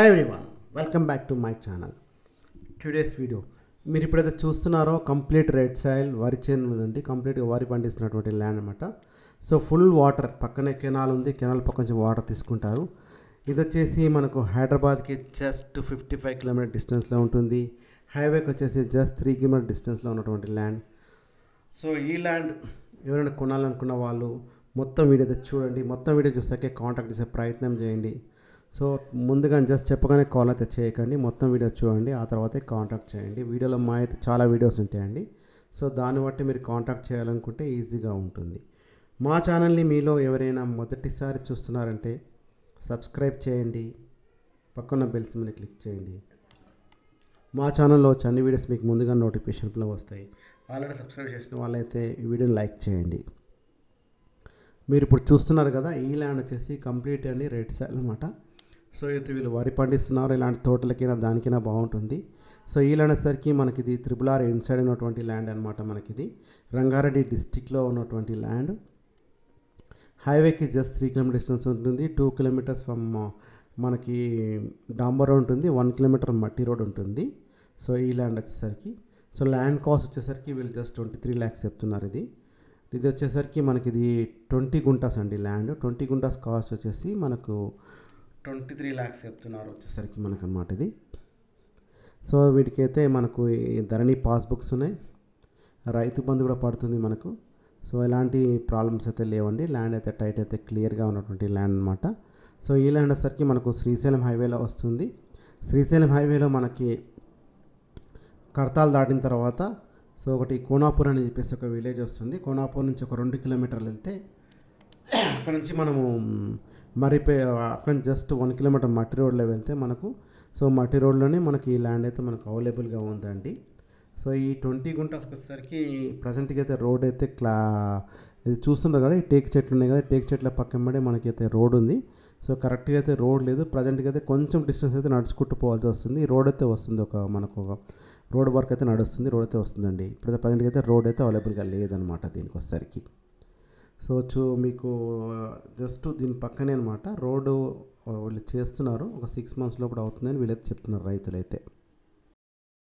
Hi everyone, welcome back to my channel. Today's video మీరు ఇప్పుడైతే చూస్తున్నారో కంప్లీట్ రెడ్ సాయిల్ వరి చేను ఉందండి. కంప్లీట్గా వరి పండిస్తున్నటువంటి ల్యాండ్ అనమాట. సో ఫుల్ వాటర్, పక్కనే కెనాల్ ఉంది, కెనాల్ పక్క నుంచి వాటర్ తీసుకుంటారు. ఇది వచ్చేసి మనకు హైదరాబాద్కి జస్ట్ 55 కిలోమీటర్ డిస్టెన్స్లో ఉంటుంది. హైవేకి వచ్చేసి జస్ట్ 3 కిలోమీటర్ డిస్టెన్స్లో ఉన్నటువంటి ల్యాండ్. సో ఈ ల్యాండ్ ఎవరైనా కొనాలనుకున్న వాళ్ళు మొత్తం వీడియో అయితే చూడండి. మొత్తం వీడియో చూసాకే కాంటాక్ట్ చేసే ప్రయత్నం చేయండి. సో ముందుగా జస్ట్ చెప్పగానే కాల్ అయితే చేయకండి, మొత్తం వీడియో చూడండి, ఆ తర్వాతే కాంటాక్ట్ చేయండి. వీడియోలో మా అయితే చాలా వీడియోస్ ఉంటాయండి. సో దాన్ని బట్టి మీరు కాంటాక్ట్ చేయాలనుకుంటే ఈజీగా ఉంటుంది. మా ఛానల్ని మీలో ఎవరైనా మొదటిసారి చూస్తున్నారంటే సబ్స్క్రైబ్ చేయండి, పక్కన బెల్స్ మీద క్లిక్ చేయండి. మా ఛానల్లో వచ్చే అన్ని వీడియోస్ మీకు ముందుగా నోటిఫికేషన్లో వస్తాయి. ఆల్రెడీ సబ్స్క్రైబ్ చేసిన వాళ్ళైతే ఈ వీడియోని లైక్ చేయండి. మీరు ఇప్పుడు చూస్తున్నారు కదా, ఈ ల్యాండ్ వచ్చేసి కంప్లీట్ అని రెడ్ సాయిల్ అనమాట. సో అయితే వీళ్ళు వరి పండిస్తున్నారు, ఇలాంటి తోటలకైనా దానికైనా బాగుంటుంది. సో ఈ ల్యాండ్ వచ్చేసరికి మనకి ఇది RRR ఇన్సైడ్ ఉన్నటువంటి ల్యాండ్ అనమాట. మనకిది రంగారెడ్డి డిస్టిక్లో ఉన్నటువంటి ల్యాండ్. హైవేకి జస్ట్ 3 కిలోమీటర్ డిస్టెన్స్ ఉంటుంది. 2 కిలోమీటర్స్ ఫ్రమ్ మనకి డాంబర్ రోడ్ ఉంటుంది, 1 కిలోమీటర్ మట్టి రోడ్ ఉంటుంది. సో ఈ ల్యాండ్ వచ్చేసరికి సో ల్యాండ్ కాస్ట్ వచ్చేసరికి వీళ్ళు జస్ట్ 23 lakhs చెప్తున్నారు. ఇది వచ్చేసరికి మనకి ఇది 20 గుంటాస్ అండి ల్యాండ్. 20 గుంటాస్ కాస్ట్ వచ్చేసి మనకు 23 lakhs చెప్తున్నారు వచ్చేసరికి మనకు అనమాట ఇది. సో వీటికైతే మనకు ఈ ధరణి పాస్బుక్స్ ఉన్నాయి, రైతు బంధు కూడా పడుతుంది మనకు. సో ఎలాంటి ప్రాబ్లమ్స్ అయితే లేవండి. ల్యాండ్ అయితే టైట్ అయితే క్లియర్గా ఉన్నటువంటి ల్యాండ్ అనమాట. సో ఈ ల్యాండ్ వచ్చేసరికి మనకు శ్రీశైలం హైవేలో వస్తుంది. శ్రీశైలం హైవేలో మనకి కడతాలు దాటిన తర్వాత సో ఒకటి కోనాపూర్ అని చెప్పేసి ఒక విలేజ్ వస్తుంది. కోనాపూర్ నుంచి ఒక 2 కిలోమీటర్లు వెళ్తే అక్కడ నుంచి మనము అక్కడ నుంచి జస్ట్ 1 కిలోమీటర్ మట్టి రోడ్లో వెళ్తే మనకు సో మట్టి రోడ్లోనే మనకి ఈ ల్యాండ్ అయితే మనకు అవైలబుల్గా ఉందండి. సో ఈ 20 గుంటాస్కి వచ్చేసరికి ప్రజెంట్గా అయితే రోడ్ అయితే ఇది చూస్తున్నారు కదా, ఈ టేక్ చెట్లు ఉన్నాయి కదా, టేక్ చెట్ల పక్కన మనకైతే రోడ్ ఉంది. సో కరెక్ట్గా అయితే రోడ్ లేదు. ప్రజెంట్గా అయితే కొంచెం డిస్టెన్స్ అయితే నడుచుకుంటూ పోవాల్సి వస్తుంది. రోడ్ అయితే వస్తుంది, మనకు ఒక రోడ్ వర్క్ అయితే నడుస్తుంది, రోడ్ అయితే వస్తుందండి. ఇప్పుడైతే ప్రజెంట్గా అయితే రోడ్ అయితే అవైలబుల్గా లేదనమాట దీనికి వచ్చేసరికి. సో మీకు జస్ట్ దీని పక్కనే అనమాట రోడ్డు వీళ్ళు చేస్తున్నారు. ఒక 6 months లోపల అవుతుందని వీళ్ళైతే చెప్తున్నారు రైతులైతే.